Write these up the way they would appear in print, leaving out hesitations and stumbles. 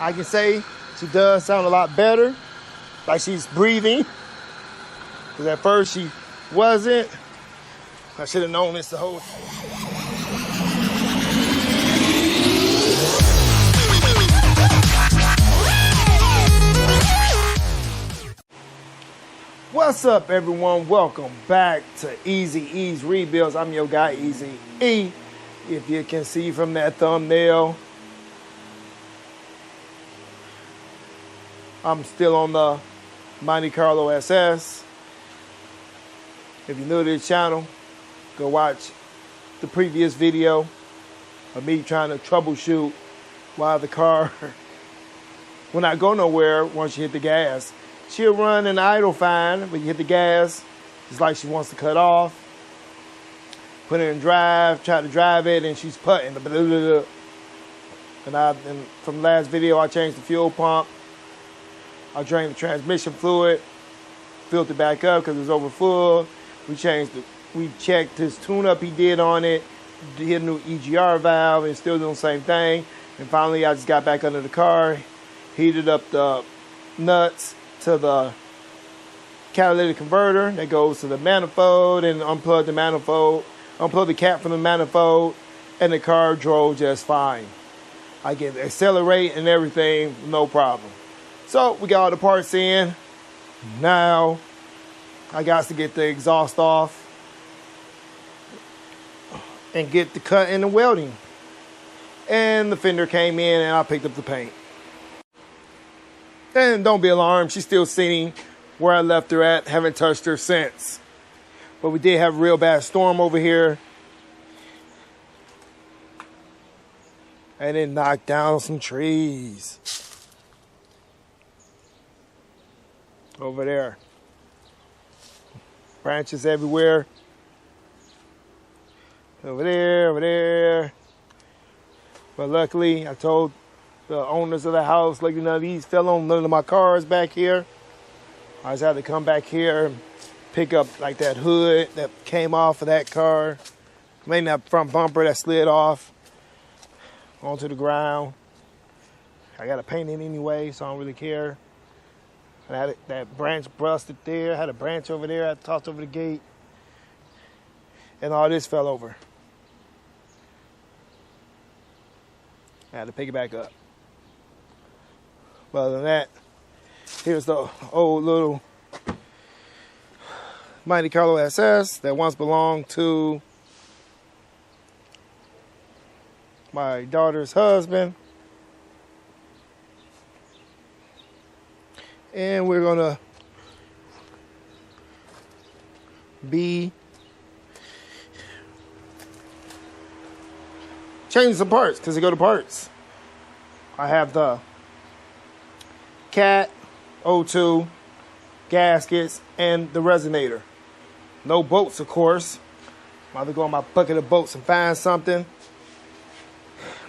I can say she does sound a lot better, like she's breathing. Because at first she wasn't. I should have known this the whole time. What's up, everyone? Welcome back to Easy E's Rebuilds. I'm your guy, Easy E. If you can see from that thumbnail, I'm still on the Monte Carlo SS. If you're new to this channel, go watch the previous video of me trying to troubleshoot why the car will not go nowhere once you hit the gas. She'll run and idle fine, but you hit the gas, it's like she wants to cut off. Put it in drive, try to drive it, and she's putting. And from the last video, I changed the fuel pump. I drained the transmission fluid, filled it back up because it was over full. We checked his tune-up he did on it, did a new EGR valve, and still doing the same thing. And finally, I just got back under the car, heated up the nuts to the catalytic converter that goes to the manifold, and unplugged the manifold, unplugged the cap from the manifold, and the car drove just fine. I can accelerate and everything, no problem. So we got all the parts in. Now I got to get the exhaust off and get the cut and the welding. And the fender came in and I picked up the paint. And don't be alarmed, she's still sitting where I left her at. Haven't touched her since. But we did have a real bad storm over here. And it knocked down some trees. Over there. Branches everywhere. Over there, over there. But luckily, I told the owners of the house, like, none of these fell on none of my cars back here. I just had to come back here and pick up like that hood that came off of that car. Maybe that front bumper that slid off onto the ground. I got to paint it anyway, so I don't really care. I had that branch busted there. I had a branch over there. I tossed over the gate. And all this fell over. I had to pick it back up. But other than that, here's the old little Monte Carlo SS that once belonged to my daughter's husband. And we're gonna be changing some parts because they go to parts. I have the Cat O2 gaskets and the resonator. No bolts, of course. I'm about to go on my bucket of bolts and find something.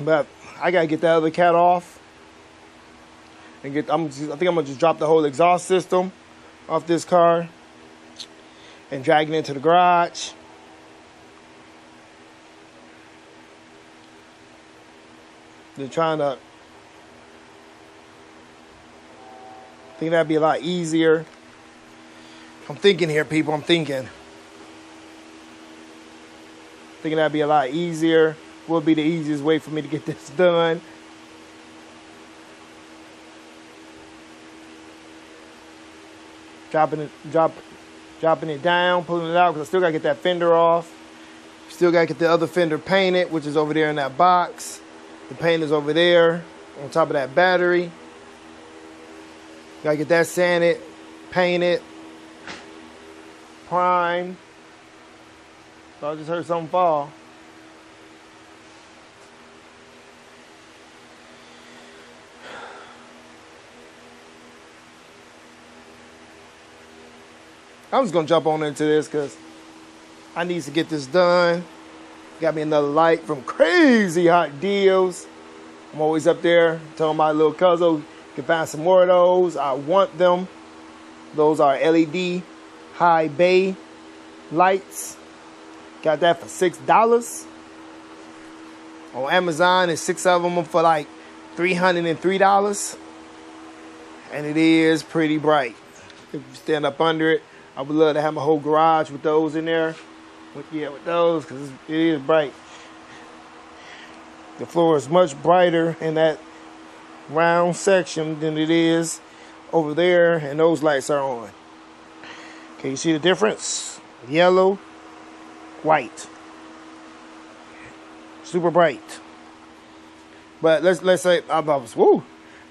But I gotta get that other cat off. And I think I'm gonna just drop the whole exhaust system off this car and drag it into the garage. They're trying to. I think that'd be a lot easier. I'm thinking here, people. I'm thinking that'd be a lot easier. Would be the easiest way for me to get this done. Dropping it down, pulling it out, because I still gotta get that fender off. Still gotta get the other fender painted, which is over there in that box. The paint is over there on top of that battery. Gotta get that sanded, painted, primed. So I just heard something fall. I'm just gonna jump on into this because I need to get this done. Got me another light from Crazy Hot Deals. I'm always up there telling my little cousin, you can find some more of those. I want them. Those are LED high bay lights. Got that for $6. On Amazon, and 6 of them for like $303, and it is pretty bright. If you stand up under it, I would love to have my whole garage with those in there. With those, because it is bright. The floor is much brighter in that round section than it is over there, and those lights are on. Can you see the difference? Yellow, white, super bright. But let's say woo.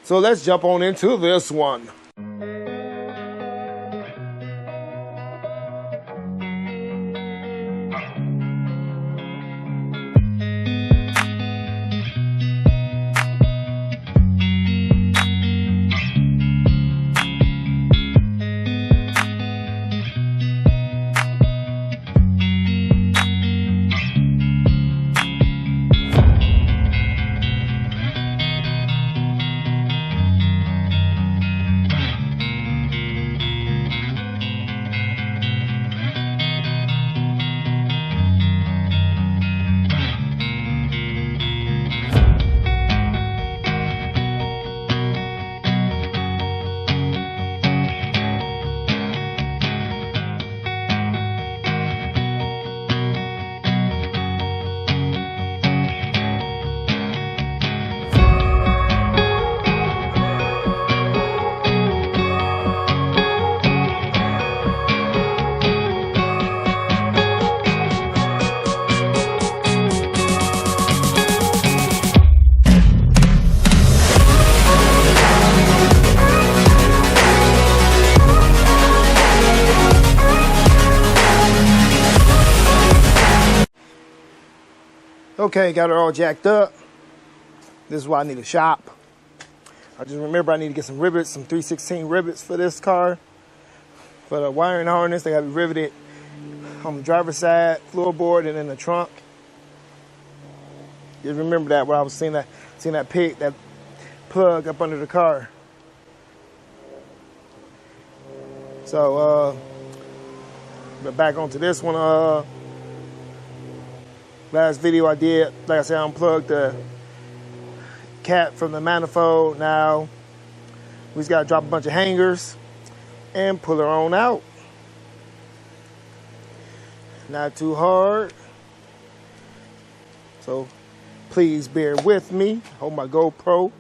So let's jump on into this one. Okay, got it all jacked up. This is why I need a shop. I just remember I need to get some rivets, some 316 rivets for this car. For the wiring harness, they got to be riveted on the driver's side, floorboard, and in the trunk. Just remember that while I was seeing that plug up under the car. So, but back onto this one. Last video I did, like I said, I unplugged the cap from the manifold. Now we just gotta drop a bunch of hangers and pull her on out. Not too hard. So please bear with me. Hold my GoPro.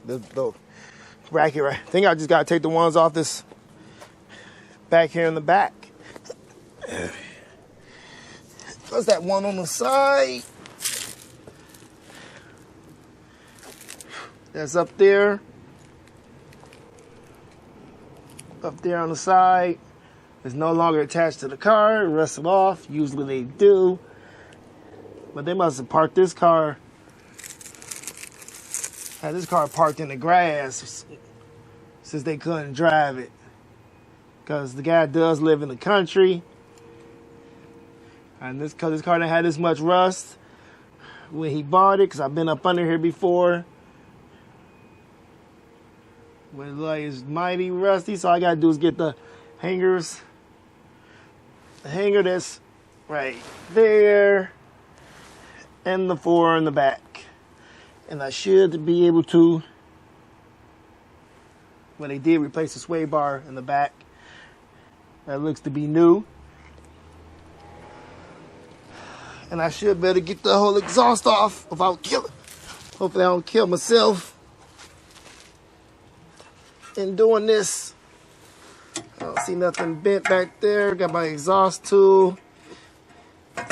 The bracket right. I think I just gotta take the ones off this back here in the back. What's that one on the side? That's up there. Up there on the side. It's no longer attached to the car. It rusted off. Usually they do. But they must have parked this car. Had this car parked in the grass since they couldn't drive it. Because the guy does live in the country. And this car didn't have this much rust when he bought it, because I've been up under here before. When it's mighty rusty, so all I gotta do is get the hangers. The hanger that's right there, and the four in the back. And I should be able to. Well, they did replace the sway bar in the back. That looks to be new. And I should better get the whole exhaust off without killing. Hopefully I don't kill myself in doing this. I don't see nothing bent back there. Got my exhaust tool. Try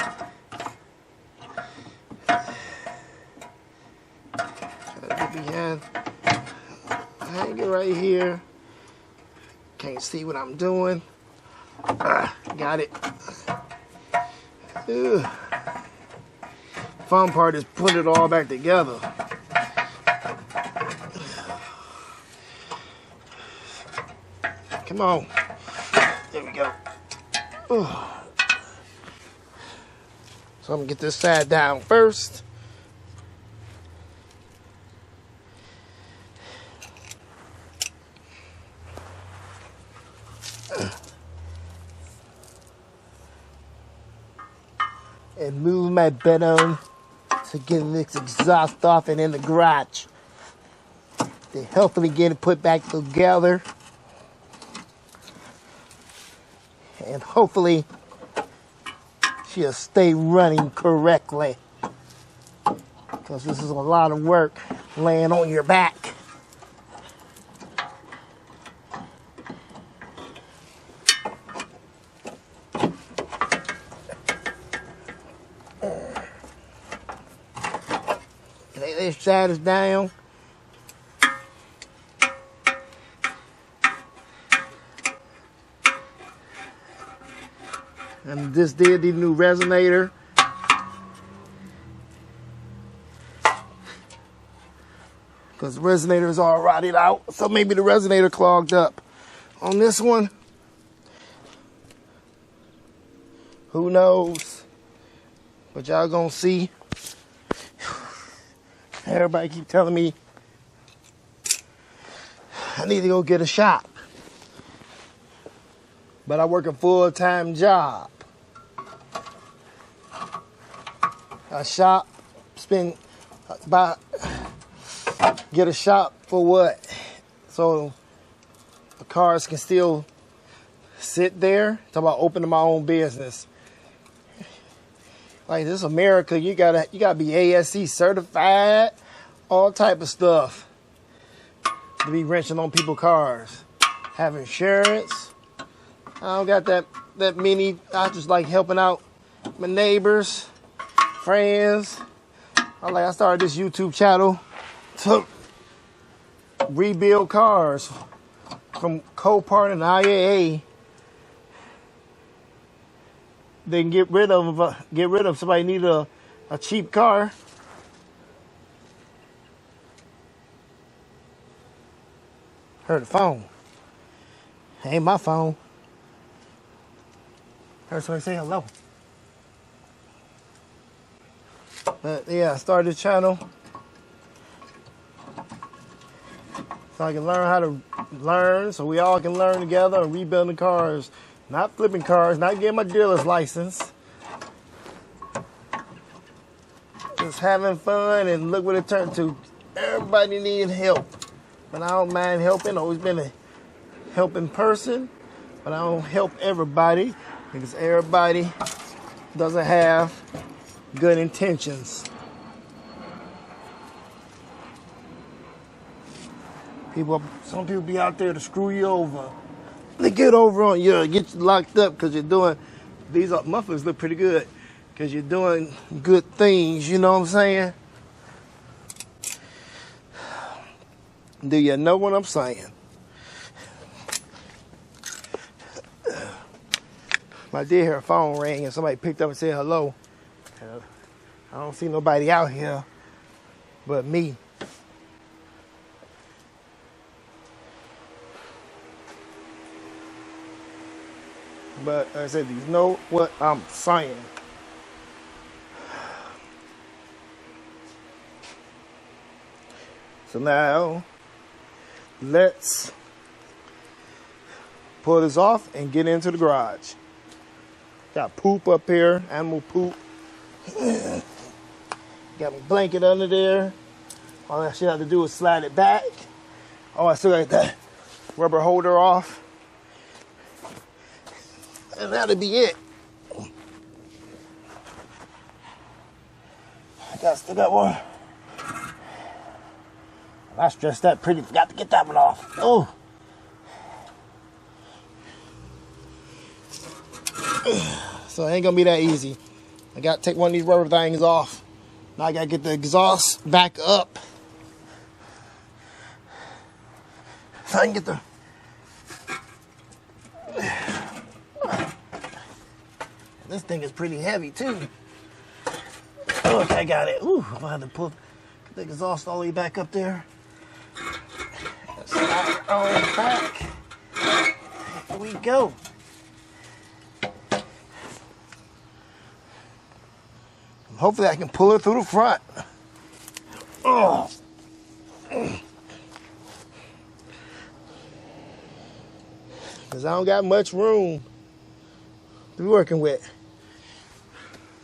to get behind. Hang it right here. Can't see what I'm doing. Got it. Ugh. Fun part is putting it all back together. Come on. There we go. Ugh. So I'm gonna get this side down first. And move my bed on to to getting this exhaust off and in the garage. To hopefully get it put back together. And hopefully she'll stay running correctly. Because this is a lot of work laying on your back. This side is down. And this did the new resonator. Because the resonator is all rotted out. So maybe the resonator clogged up. On this one, who knows? But y'all gonna see. Everybody keep telling me I need to go get a shop. But I work a full-time job. A shop, spend about, get a shop for what? So the cars can still sit there. Talk about opening my own business. Like this America, you gotta be ASC certified, all type of stuff to be wrenching on people's cars. Have insurance. I don't got that many. I just like helping out my neighbors, friends. I started this YouTube channel to rebuild cars from copart and IAA. They can get rid of somebody need a cheap car. Heard the phone. Ain't my phone. Heard somebody say hello. But yeah, I started this channel so I can learn how to learn, so we all can learn together and rebuilding cars. Not flipping cars, not getting my dealer's license. Just having fun and look what it turned to. Everybody needs help. But I don't mind helping. Always been a helping person. But I don't help everybody because everybody doesn't have good intentions. Some people be out there to screw you over. They get over on you, get you locked up because you're doing, these mufflers look pretty good because you're doing good things, you know what I'm saying? Do you know what I'm saying? I did hear a phone ring and somebody picked up and said hello. I don't see nobody out here but me. But like I said, you know what I'm saying. So now, let's pull this off and get into the garage. Got poop up here, animal poop. Got my blanket under there. All that shit I have to do is slide it back. Oh, I still got that rubber holder off. And that'll be it. Still got one. I stressed that pretty. Got to get that one off. Oh. So it ain't gonna be that easy. I gotta take one of these rubber things off. Now I gotta get the exhaust back up. So I can get the. This thing is pretty heavy too. Look, I got it. Ooh, I'm gonna have to pull the exhaust all the way back up there. Slide it all the way back. Here we go. Hopefully I can pull it through the front. Oh. Because I don't got much room to be working with.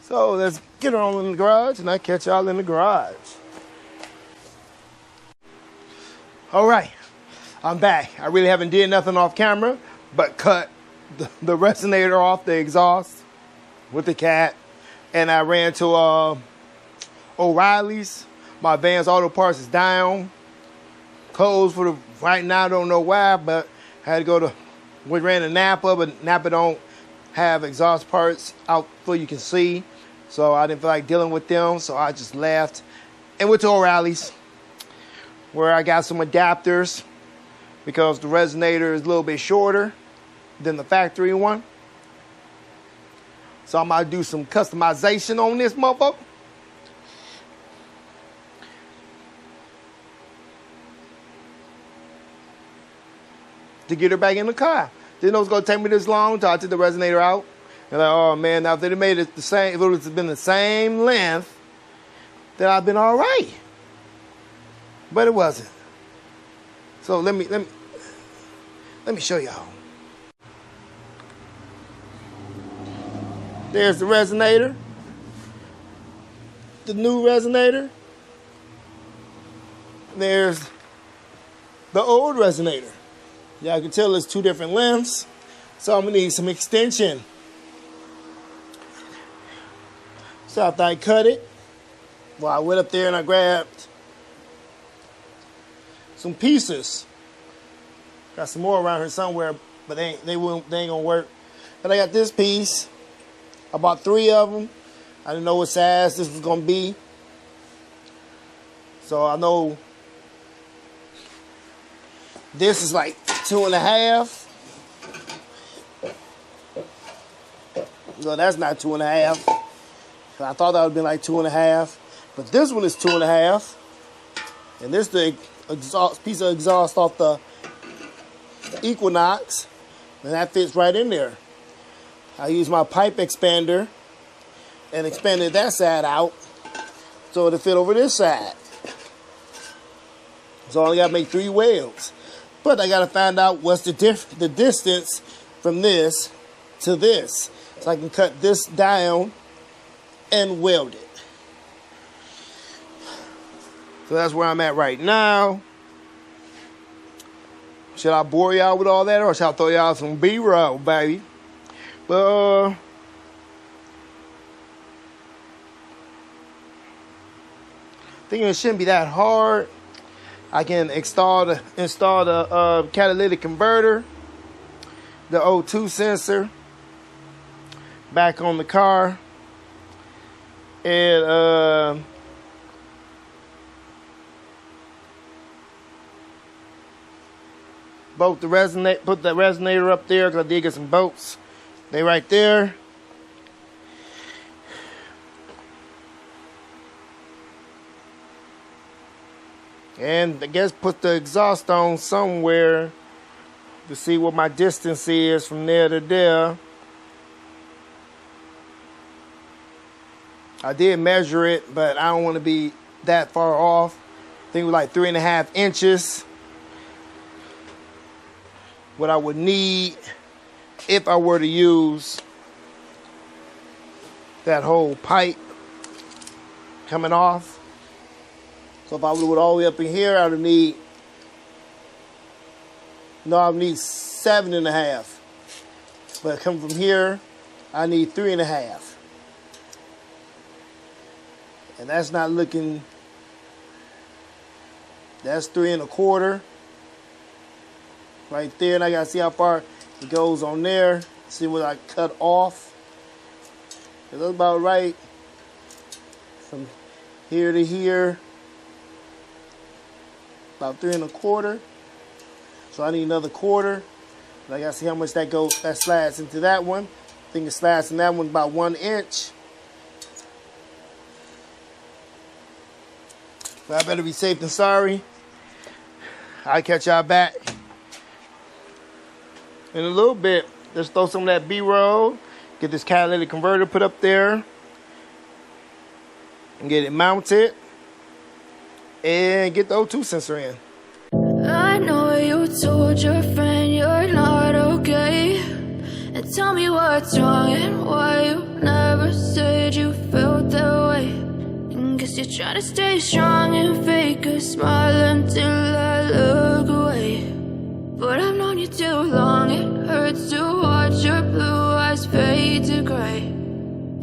So let's get her on in the garage, and I catch y'all in the garage. All right, I'm back. I really haven't did nothing off camera, but cut the resonator off the exhaust with the cat, and I ran to O'Reilly's. My Vans Auto Parts is down. Closed for the right now. Don't know why, but I had to go to. We ran to Napa, but Napa don't have exhaust parts out so you can see. So I didn't feel like dealing with them, so I just left and went to O'Reilly's, where I got some adapters because the resonator is a little bit shorter than the factory one. So I'm gonna do some customization on this motherfucker. To get her back in the car. Didn't know it was gonna take me this long until I took the resonator out. And like, oh man, now if they'd have made it the same, if it would have been the same length, then I'd been all right. But it wasn't. So let me show y'all. There's the resonator. The new resonator. There's the old resonator. Yeah, I can tell it's two different lengths. So I'm gonna need some extension. So after I cut it, well, I went up there and I grabbed some pieces. Got some more around here somewhere, but they ain't gonna work. But I got this piece. I bought 3 of them. I didn't know what size this was gonna be. So I know this is like 2.5. No, that's not 2.5. I thought that would be like 2.5. But this one is 2.5. And this is the exhaust, piece of exhaust off the Equinox. And that fits right in there. I used my pipe expander and expanded that side out so it'll fit over this side. So I only got to make 3 welds. But I got to find out what's the distance from this to this. So I can cut this down and weld it. So that's where I'm at right now. Should I bore y'all with all that, or should I throw y'all some B-roll, baby? But thinking it shouldn't be that hard. I can install the catalytic converter, the O2 sensor, back on the car, and put the resonator up there because I did get some bolts. They right there. And I guess put the exhaust on somewhere to see what my distance is from there to there. I did measure it, but I don't want to be that far off. I think it was like 3.5 inches. What I would need if I were to use that whole pipe coming off. So if I would all the way up in here, I would need 7.5. But coming from here, I need 3.5. And that's not looking, that's 3.25 right there. And I gotta see how far it goes on there. See what I cut off. It looks about right from here to here. About 3.25. So I need another 1/4. And I gotta see how much that slides into that one. I think it slides in that one about 1 inch. But I better be safe than sorry. I'll catch y'all back in a little bit. Let's throw some of that B-roll. Get this catalytic converter put up there. And get it mounted. And get the O2 sensor in. I know you told your friend you're not okay. And tell me what's wrong and why you never said you felt that way. Guess you're trying to stay strong and fake a smile until I look away. But I've known you too long, it hurts to watch your blue eyes fade to gray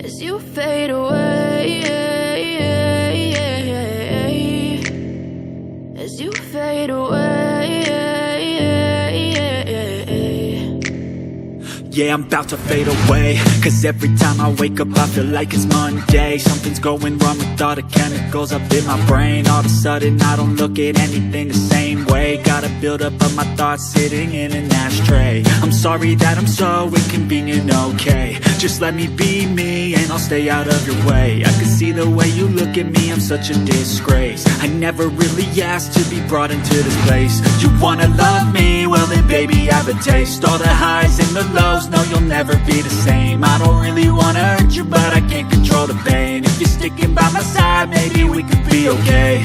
as you fade away, as you fade away. Yeah, I'm about to fade away, cause every time I wake up I feel like it's Monday. Something's going wrong with all the chemicals up in my brain. All of a sudden I don't look at anything the same way. Gotta build up of my thoughts sitting in an ashtray. I'm sorry that I'm so inconvenient, okay. Just let me be me and I'll stay out of your way. I can see the way you look at me, I'm such a disgrace. I never really asked to be brought into this place. You wanna love me? Well then baby have a taste. All the highs and the lows, no you'll never be the same. I don't really wanna hurt you but I can't control the pain. If you're sticking by my side maybe we could be okay.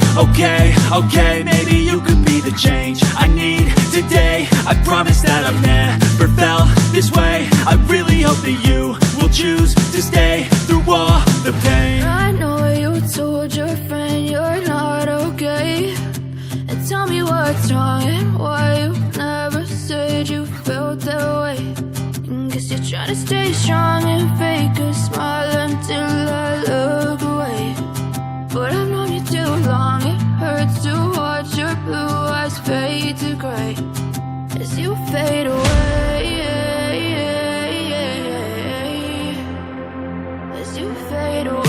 Okay, maybe you could be the change I need today. I promise that I've never felt this way. I really hope that you will choose to stay through all the pain. I know you told your friend you're not okay, and tell me what's wrong and why you never said you felt that way. And guess you're trying to stay strong and fake a smile until I look away. But I've known you too long, it hurts to watch your blue eyes fade to gray as you fade away, as you fade away,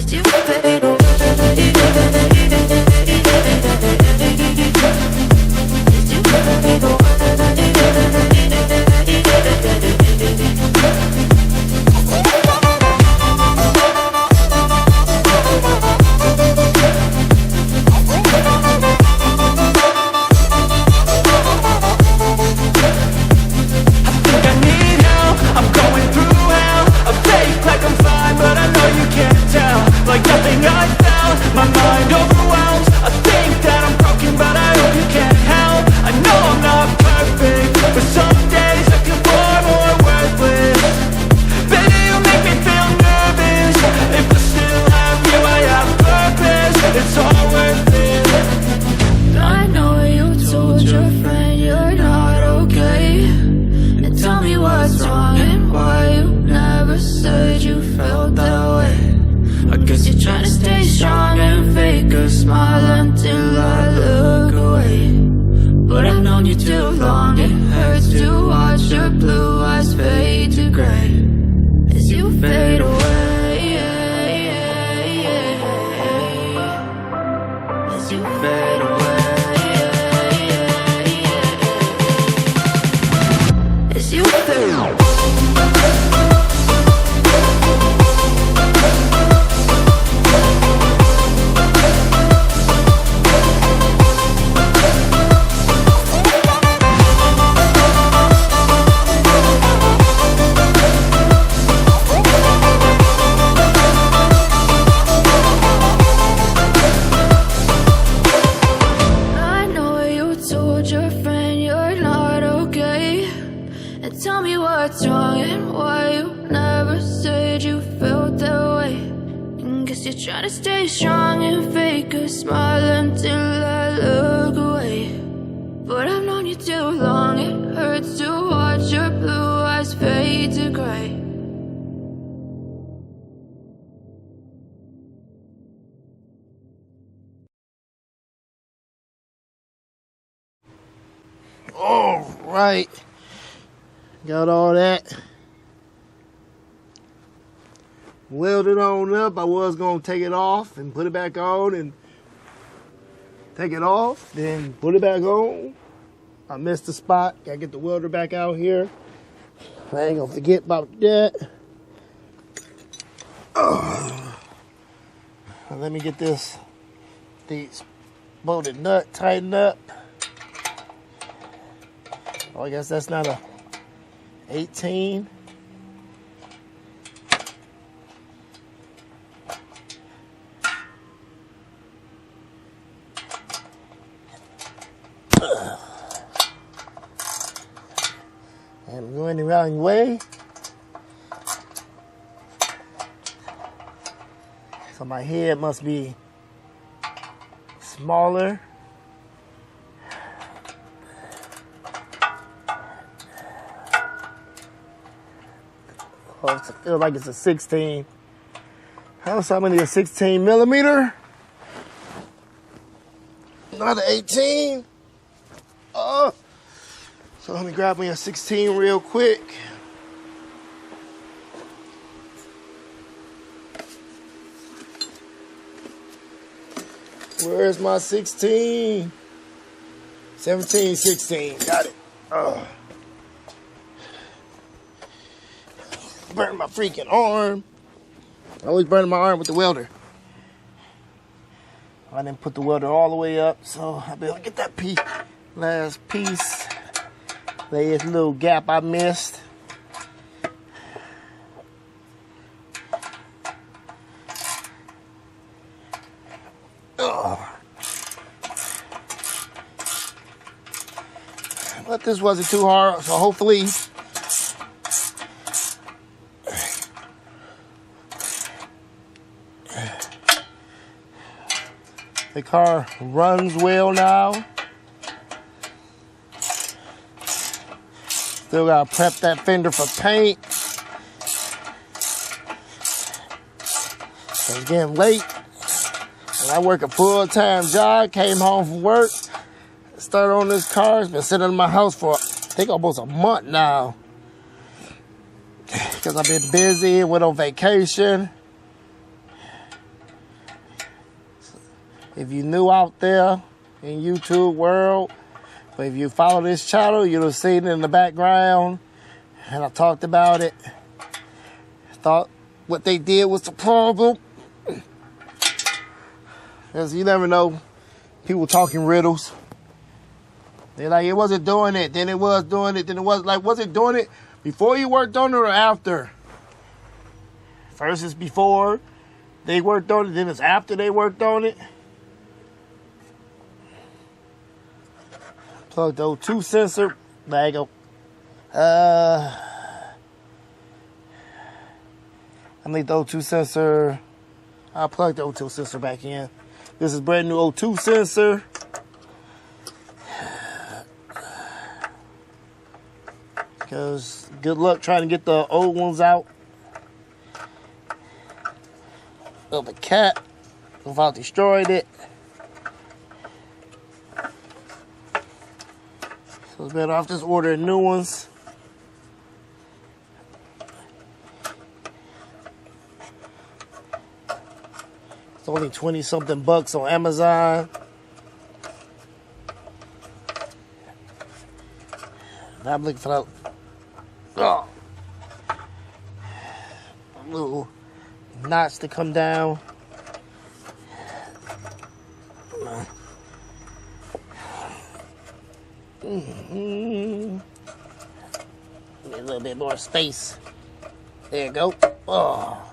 as you fade away. Right, got all that welded on up. I was gonna take it off and put it back on and take it off, then put it back on. I missed the spot. Gotta get the welder back out here. I ain't gonna forget about that. Let me get these bolted nut tightened up. Oh, I guess that's not a 18. And I'm going the wrong way. So my head must be smaller. Oh, it feels like it's a 16. How many a 16 millimeter? Not an 18. Oh. So let me grab me a 16 real quick. Where's my 16? 17, 16. Got it. Oh. Burn my freaking arm. I always burn my arm with the welder. I didn't put the welder all the way up, so I'll be able to get that last piece. There's a little gap I missed. But this wasn't too hard, so hopefully the car runs well now. Still gotta prep that fender for paint. It's getting late. And I work a full-time job. Came home from work. Started on this car. It's been sitting in my house for, I think, almost a month now. Because I've been busy, went on vacation. If you're new out there in YouTube world, but if you follow this channel, you'll have seen it in the background. And I talked about it. Thought what they did was the problem. Because you never know. People talking riddles. They're like, it wasn't doing it, then it was doing it, then it was like, was it doing it before you worked on it or after? First it's before they worked on it, then it's after they worked on it. Plug the O2 sensor. There you go. I need the O2 sensor. I'll plug the O2 sensor back in. This is brand new O2 sensor. Because good luck trying to get the old ones out of the cat without destroying it. So it's better off just ordering new ones. It's only 20-something bucks on Amazon. I'm looking for that. Oh. Little knots to come down. Need a little bit more space. There you go. Oh.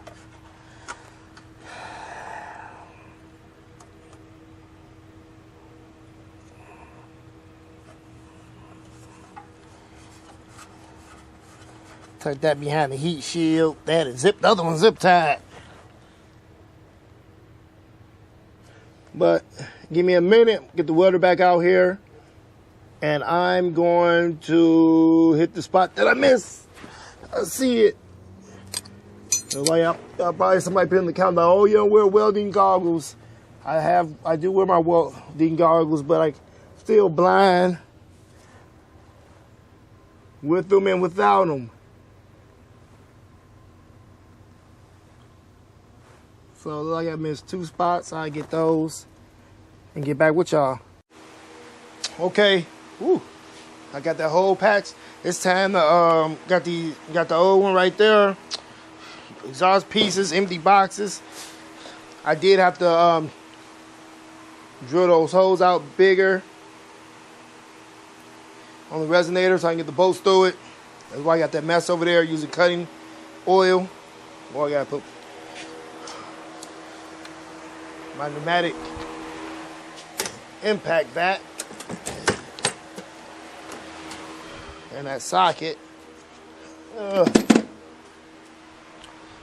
Tuck that behind the heat shield. That is zip. The other one's zip tied. But give me a minute. Get the welder back out here. And I'm going to hit the spot that I missed. I see it. Like probably somebody put in the comment, like, oh, you don't wear welding goggles. I do wear my welding goggles, but I'm still blind with them and without them. So like I missed 2 spots. I get those and get back with y'all. Okay. Woo. I got that whole patch. It's time to got the old one right there. Exhaust pieces, empty boxes. I did have to drill those holes out bigger on the resonator so I can get the bolts through it. That's why I got that mess over there using cutting oil. Boy, I gotta put my pneumatic impact back and that socket.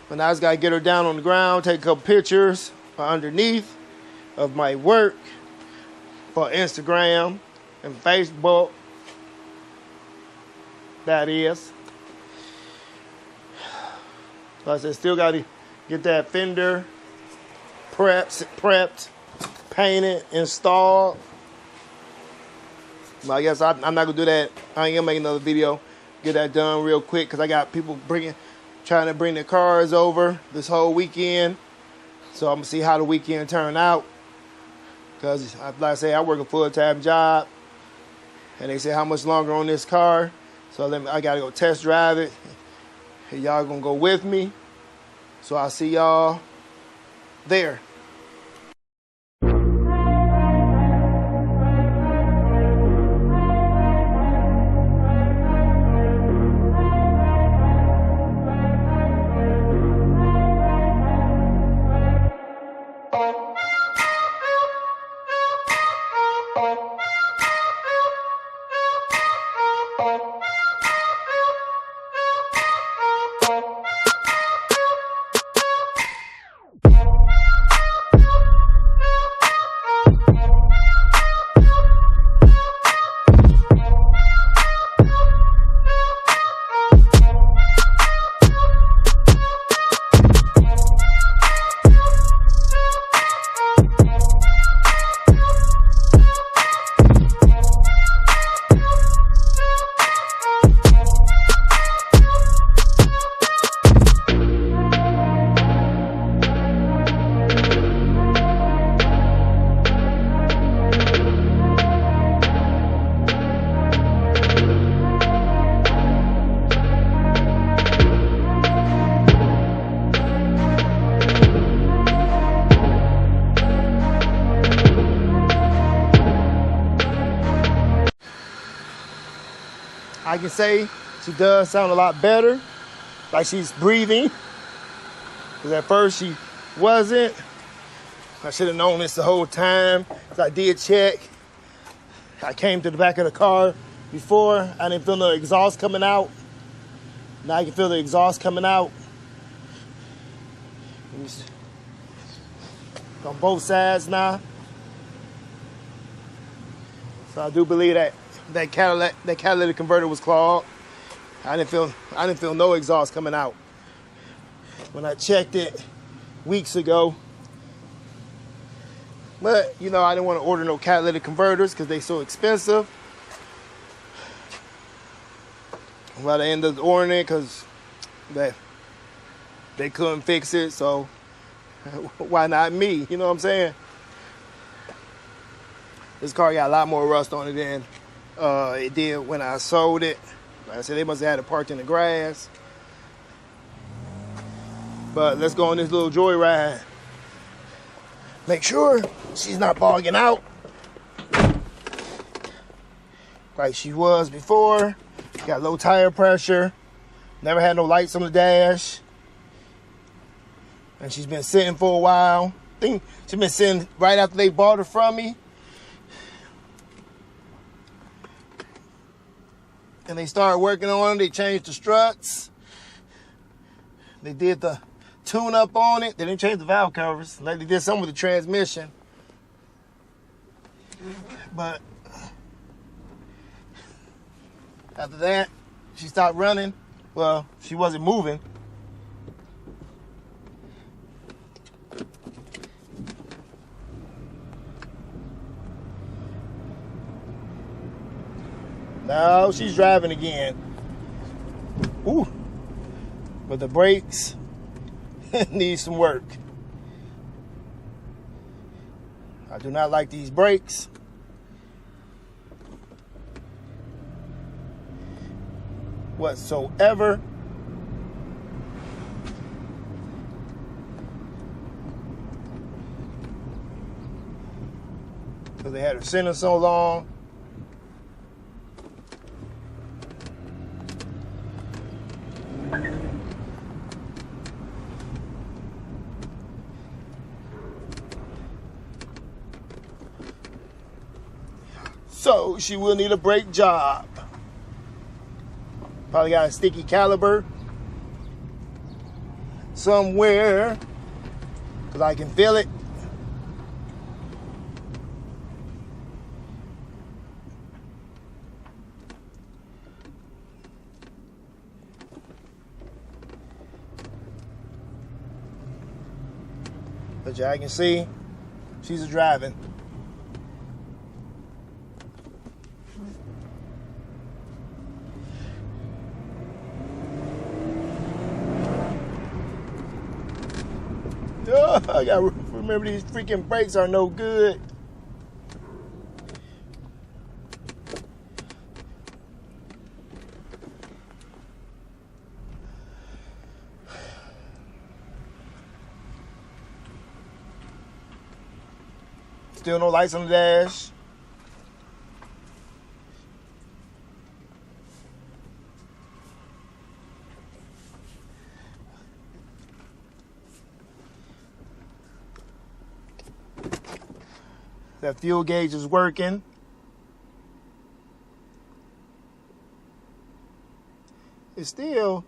But now I just gotta get her down on the ground, take a couple pictures underneath of my work for Instagram and Facebook. That is. But I said, still gotta get that fender prepped, painted, installed. But I guess I'm not gonna do that. I ain't gonna make another video. Get that done real quick because I got people trying to bring their cars over this whole weekend. So I'm gonna see how the weekend turn out. Because like I say, I work a full-time job, and they say how much longer on this car. So I gotta go test drive it. And y'all gonna go with me. So I'll see y'all there. I can say she does sound a lot better, like she's breathing. Because at first she wasn't. I should have known this the whole time. Because I did check. I came to the back of the car before. I didn't feel no exhaust coming out. Now I can feel the exhaust coming out. On both sides now. So I do believe that catalytic converter was clogged. I didn't feel no exhaust coming out when I checked it weeks ago. But you know, I didn't want to order no catalytic converters because they so expensive. Well, I ended up ordering it because they couldn't fix it. So why not me? You know what I'm saying? This car got a lot more rust on it than it did when I sold it. Like I said, they must have had it parked in the grass. But let's go on this little joyride. Make sure she's not bogging out like she was before. Got low tire pressure. Never had no lights on the dash. And she's been sitting for a while. I think she's been sitting right after they bought her from me. And they started working on it. They changed the struts. They did the tune-up on it. They didn't change the valve covers. Like they did some with the transmission. But after that, she stopped running. Well, she wasn't moving. Now she's driving again. Ooh. But the brakes need some work. I do not like these brakes. Whatsoever. Because they had her sitting so long. So she will need a brake job. Probably got a sticky caliper. somewhere, because I can feel it. But y'all can see, she's driving. Oh, I gotta remember these freaking brakes are no good. Still no lights on the dash. That fuel gauge is working. It's still,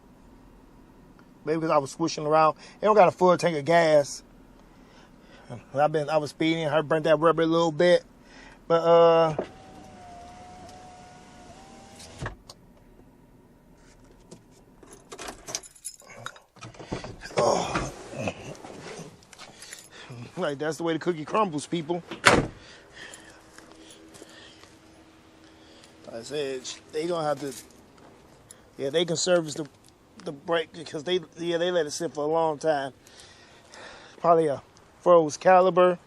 maybe because I was swishing around. It don't got a full tank of gas. I was speeding. I burnt that rubber a little bit, but oh, like that's the way the cookie crumbles, people. I said they gonna have to, yeah, they can service the brake because they let it sit for a long time. Probably a froze caliber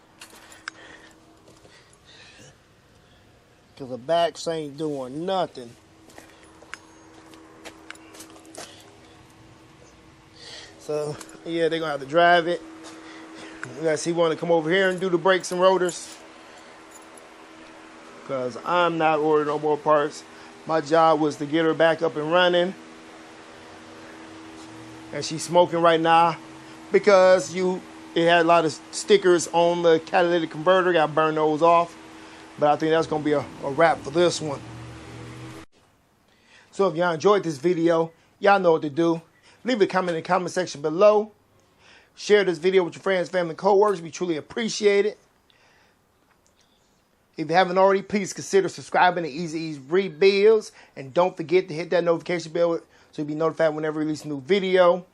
because the backs ain't doing nothing. So yeah, they're gonna have to drive it. We gotta see one to come over here and do the brakes and rotors, because I'm not ordering no more parts. My job was to get her back up and running, and she's smoking right now because it had a lot of stickers on the catalytic converter. Got to burn those off, but I think that's gonna be a wrap for this one. So if y'all enjoyed this video, y'all know what to do. Leave a comment in the comment section below. Share this video with your friends, family, co-workers. We truly appreciate it. If you haven't already, please consider subscribing to Easy E's Rebuilds. And don't forget to hit that notification bell so you'll be notified whenever we release a new video.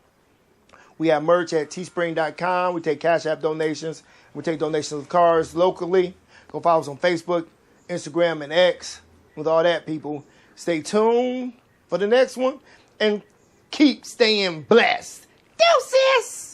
We have merch at teespring.com. We take Cash App donations. We take donations of cars locally. Go follow us on Facebook, Instagram, and X. With all that, people, stay tuned for the next one. And keep staying blessed. Deuces!